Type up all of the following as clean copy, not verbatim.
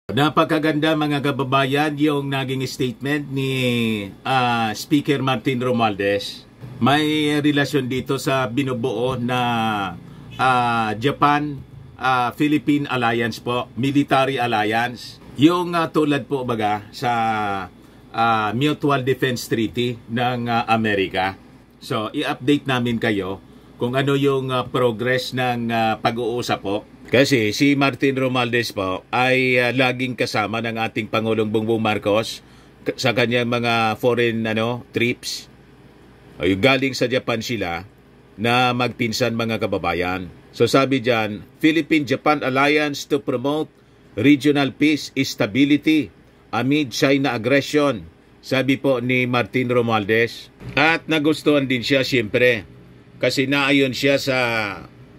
Napakaganda mga kababayan yung naging statement ni Speaker Martin Romualdez. May relasyon dito sa binubuo na Japan-Philippine Alliance po, Military Alliance. Yung tulad po baga sa Mutual Defense Treaty ng Amerika. So i-update namin kayo kung ano yung progress ng pag-uusap po. Kasi si Martin Romualdez po ay laging kasama ng ating Pangulong Bongbong Marcos sa kanyang mga foreign trips. Ay, galing sa Japan sila na magpinsan mga kababayan. So sabi diyan, Philippine-Japan Alliance to promote regional peace, stability amid China aggression. Sabi po ni Martin Romualdez. At nagustuhan din siya siyempre kasi naayon siya sa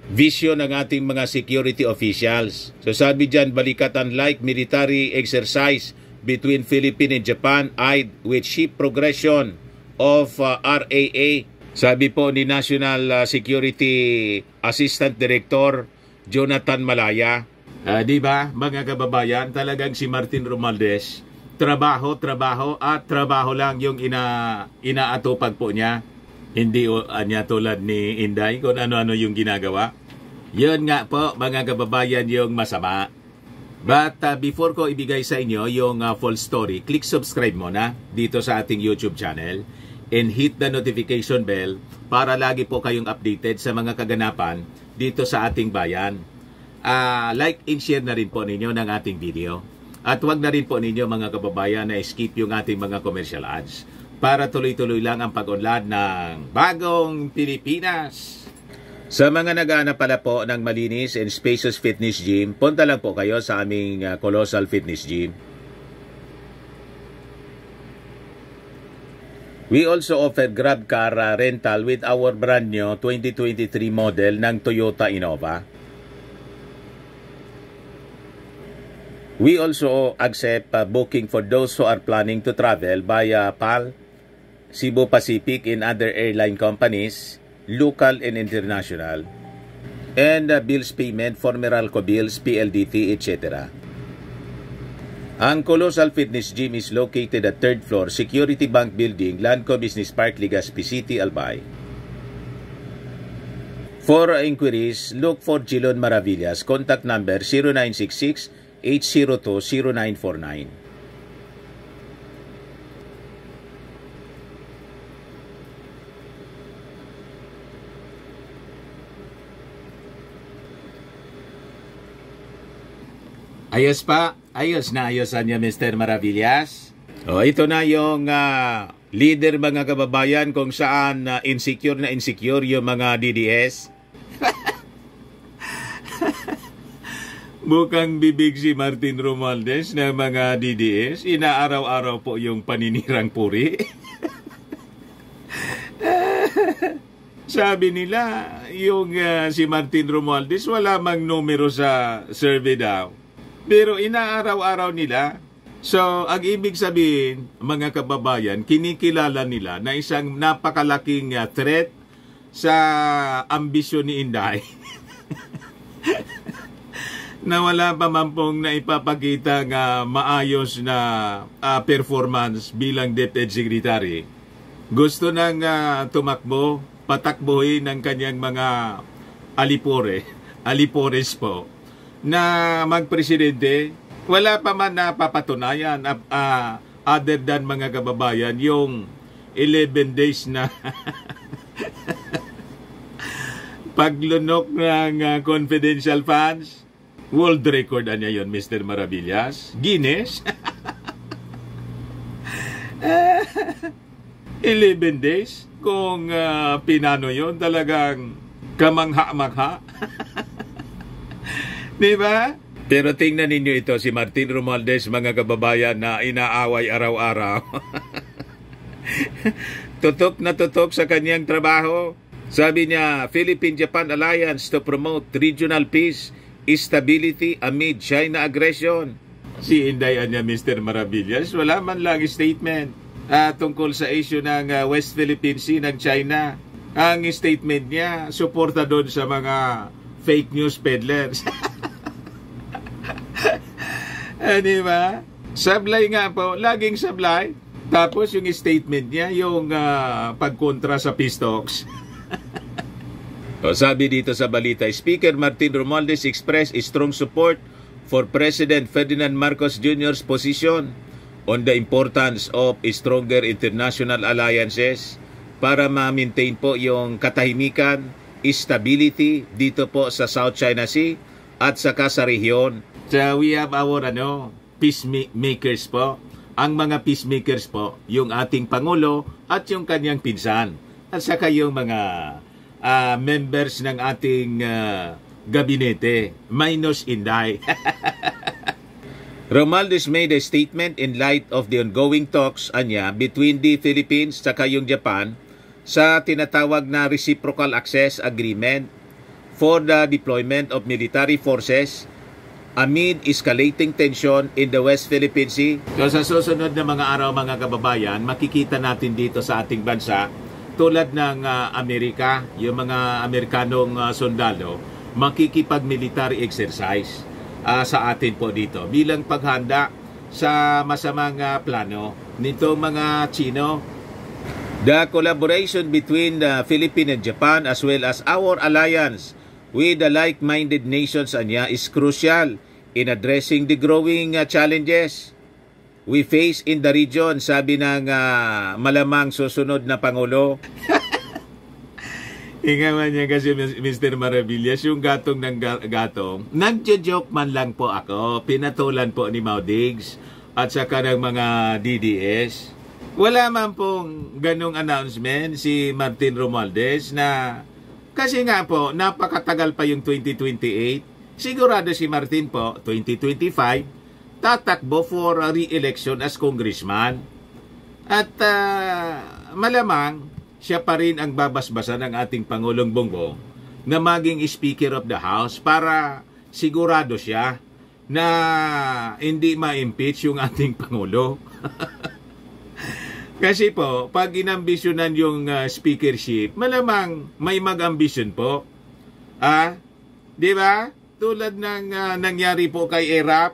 vision ng ating mga security officials. So sabi dyan, balikatan like military exercise between Philippines and Japan eyed with ship progression of RAA. Sabi po ni National Security Assistant Director Jonathan Malaya. Di ba mga kababayan, talagang si Martin Romualdez, trabaho lang yung inaatupag po niya. Hindi niya tulad ni Inday kung ano-ano yung ginagawa. Yun nga po mga kababayan yung masama. But before ko ibigay sa inyo yung full story, click subscribe muna dito sa ating YouTube channel and hit the notification bell para lagi po kayong updated sa mga kaganapan dito sa ating bayan. Like and share na rin po ninyo ng ating video. At wag na rin po ninyo mga kababayan na skip yung ating mga commercial ads para tuloy-tuloy lang ang pag-unlad ng bagong Pilipinas. Sa mga naghahanap pala po ng malinis and spacious fitness gym, punta lang po kayo sa aming Colossal Fitness Gym. We also offer Grab car rental with our brand new 2023 model ng Toyota Innova. We also accept booking for those who are planning to travel via PAL, Cebu Pacific and other airline companies, local and international, and bills payment for Meralco bills, PLDT, etc. Ang Colossal Fitness Gym is located at 3rd floor, Security Bank Building, Lanco Business Park, Legazpi City, Albay. For inquiries, look for Jilon Maravillas. Contact number 0966-802-0949. Ayos pa? Ayos na ayosan niya Mr. Maravillas. Ito na yung leader mga kababayan kung saan insecure na insecure yung mga DDS. Bukang bibig si Martin Romualdez na mga DDS. Inaaraw-araw po yung paninirang puri. Sabi nila, yung si Martin Romualdez wala mang numero sa survey daw. Pero inaaraw-araw nila. So, ang ibig sabihin, mga kababayan, kinikilala nila na isang napakalaking threat sa ambisyon ni Inday. Na wala pa man pong naipapakita nga maayos na performance bilang DepEd Secretary. Gusto nang tumakbo, patakbuhin ng kanyang mga alipores po, na magpresidente. Wala pa man napapatunayan other than mga kababayan yung 11 days na paglunok ng confidential funds. World record niya yon, Mr. Maravillas. Guinness. 11 days. Kung pinano yon, talagang kamangha-mangha. Diba? Pero tingnan ninyo ito, si Martin Romualdez, mga kababayan, na inaaway araw-araw. Tutok na tutok sa kanyang trabaho. Sabi niya, Philippine-Japan Alliance to promote regional peace, stability amid China aggression. Si Inday niya, Mr. Maravillas, wala man lang statement tungkol sa issue ng West Philippine Sea ng China. Ang statement niya, suporta doon sa mga fake news peddlers. Di ba? Sablay nga po, laging sablay. Tapos yung statement niya, yung pagkontra sa peace talks. O, sabi dito sa balita, Speaker Martin Romualdez expressed strong support for President Ferdinand Marcos Jr.'s position on the importance of stronger international alliances para ma-maintain po yung katahimikan, stability dito po sa South China Sea at saka sa rehiyon. So we have our peacemakers po. Ang mga peacemakers po, yung ating Pangulo at yung kanyang pinsan. At saka yung mga members ng ating gabinete, minus Inday. Romualdez made a statement in light of the ongoing talks between the Philippines saka yung Japan sa tinatawag na Reciprocal Access Agreement for the deployment of military forces amid escalating tension in the West Philippine Sea. So sa susunod na mga araw mga kababayan, makikita natin dito sa ating bansa tulad ng Amerika, yung mga Amerikanong sundalo, makikipag-military exercise sa atin po dito bilang paghanda sa masamang plano nito mga Chino. The collaboration between the Philippines and Japan as well as our alliance with the like-minded nations is crucial in addressing the growing challenges we face in the region, sabi ng malamang susunod na Pangulo. Ingaman niya kasi Mr. Maravillas, yung gatong ng gatong. Nagjo-joke man lang po ako. Pinatulan po ni Maudigs at saka ng mga DDS. Wala man pong ganong announcement si Martin Romualdez na kasi nga po, napakatagal pa yung 2028. Sigurado si Martin po, 2025, tatakbo for re-election as congressman. At malamang, siya pa rin ang babasbasan ng ating Pangulong Bongbong na maging Speaker of the House para sigurado siya na hindi ma-impeach yung ating Pangulo. Kasi po, pag inambisyonan yung speakership, malamang may mag-ambisyon po. Di ba? Tulad ng nangyari po kay Erap,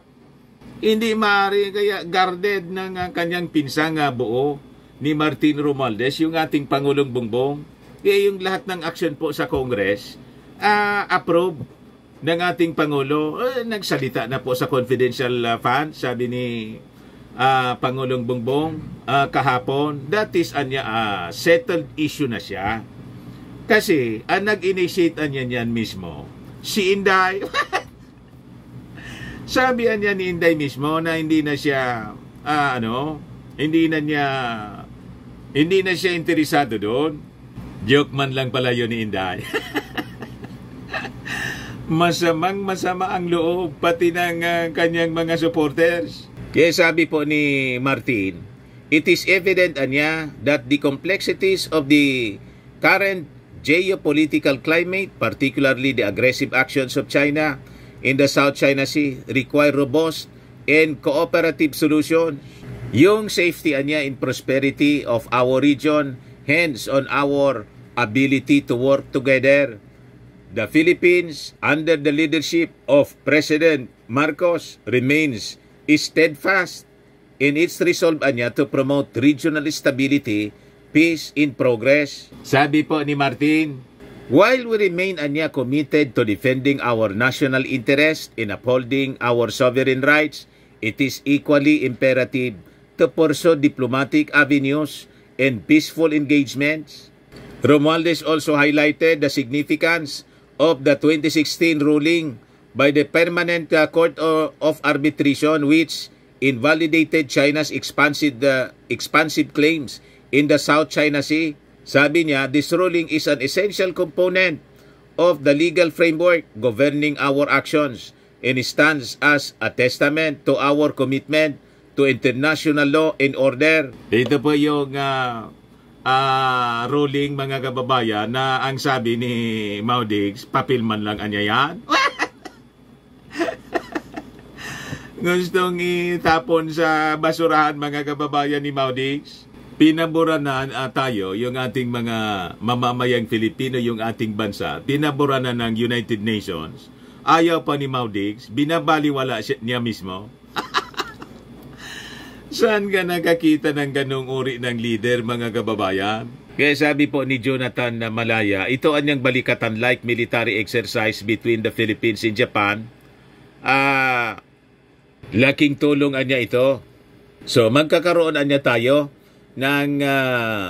hindi maaari kaya guarded ng kanyang pinsang buo ni Martin Romualdez, yung ating Pangulong Bongbong. Kaya yung lahat ng action po sa Congress, approve ng ating Pangulo. Nagsalita na po sa confidential fund, sabi ni Pangulong Bongbong kahapon. That is settled issue na siya. Kasi ang nag-initiate niyan mismo, si Inday. Sabi niya ni Inday mismo na hindi na siya hindi na siya interesado doon. Joke man lang pala yun ni Inday. Masama ang loob pati ng kanyang mga supporters. Kaya sabi po ni Martin, it is evident that the complexities of the current geopolitical climate, particularly the aggressive actions of China in the South China Sea, require robust and cooperative solutions. Yung safety and prosperity of our region hands on our ability to work together. The Philippines, under the leadership of President Marcos, remains steadfast in its resolve to promote regional stability, peace in progress. Sabi po ni Martin, while we remain committed to defending our national interest in upholding our sovereign rights, it is equally imperative to pursue diplomatic avenues and peaceful engagements. Romualdez also highlighted the significance of the 2016 ruling by the Permanent Court of Arbitration, which invalidated China's expansive claims in the South China Sea. Sabi niya, this ruling is an essential component of the legal framework governing our actions and stands as a testament to our commitment to international law and order. Ito po yung ruling mga kababayan na ang sabi ni Maudigs, papilman lang anya yan. Gustong itapon sa basurahan mga kababayan ni Maudigs. Pinabura na tayo, yung ating mga mamamayang Filipino, yung ating bansa. Pinabura na ng United Nations. Ayaw pa ni Maudigs, binabaliwala niya mismo. Saan ka nakakita ng ganong uri ng leader, mga kababayan? Kaya sabi po ni Jonathan na Malaya, ito anyang balikatan like military exercise between the Philippines and Japan. Laking tulong anya ito. So magkakaroon anya tayo ng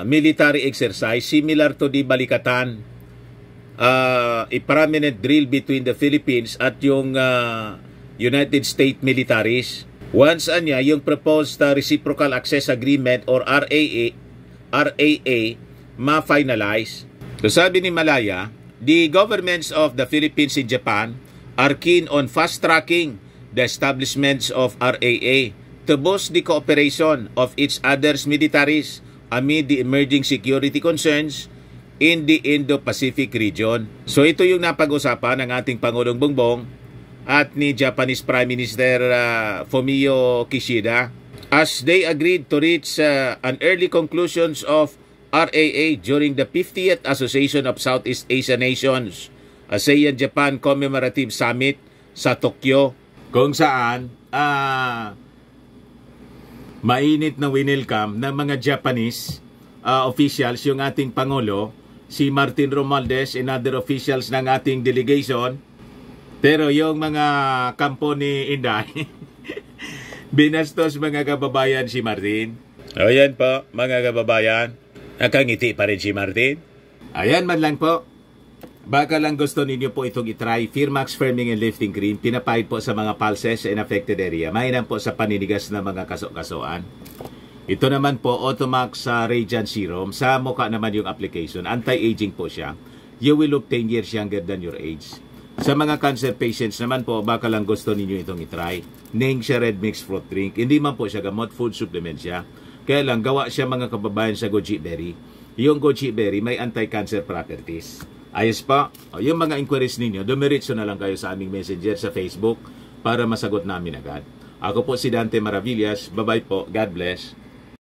military exercise similar to di balikatan. A permanent drill between the Philippines at yung United States militaries. Once anya yung proposed Reciprocal Access Agreement or RAA ma-finalize. So sabi ni Malaya, the governments of the Philippines and Japan are keen on fast-tracking the establishments of RAA to boost the cooperation of each other's militaries amid the emerging security concerns in the Indo-Pacific region. So ito yung napag-usapan ng ating Pangulong Bongbong at ni Japanese Prime Minister Fumio Kishida as they agreed to reach an early conclusions of RAA during the 50th Association of Southeast Asian Nations ASEAN-Japan Commemorative Summit sa Tokyo, kung saan mainit na winelcome ng mga Japanese officials yung ating Pangulo, si Martin Romualdez and other officials ng ating delegation. Pero yung mga kampo ni Inday, binastos mga kababayan si Martin. O yan po, mga kababayan. Nakangiti pa rin si Martin. Ayan man lang po. Baka lang gusto ninyo po itong itry. Firmax Firming and Lifting Cream. Pinapahid po sa mga pulses in affected area. Mainam po sa paninigas na mga kaso-kasoan. Ito naman po, Automax Radiant Serum. Sa mukha naman yung application. Anti-aging po siya. You will look 10 years younger than your age. Sa mga cancer patients naman po, baka lang gusto ninyo itong itry. Ning siya red mixed fruit drink. Hindi man po siya gamot, food supplement siya. Kaya lang, gawa siya mga kababayan sa goji berry. Yung goji berry may anti-cancer properties. Ayos pa. O, yung mga inquiries ninyo, dumiritso na lang kayo sa aming messenger sa Facebook para masagot namin agad. Ako po si Dante Maravillas. Bye-bye po. God bless.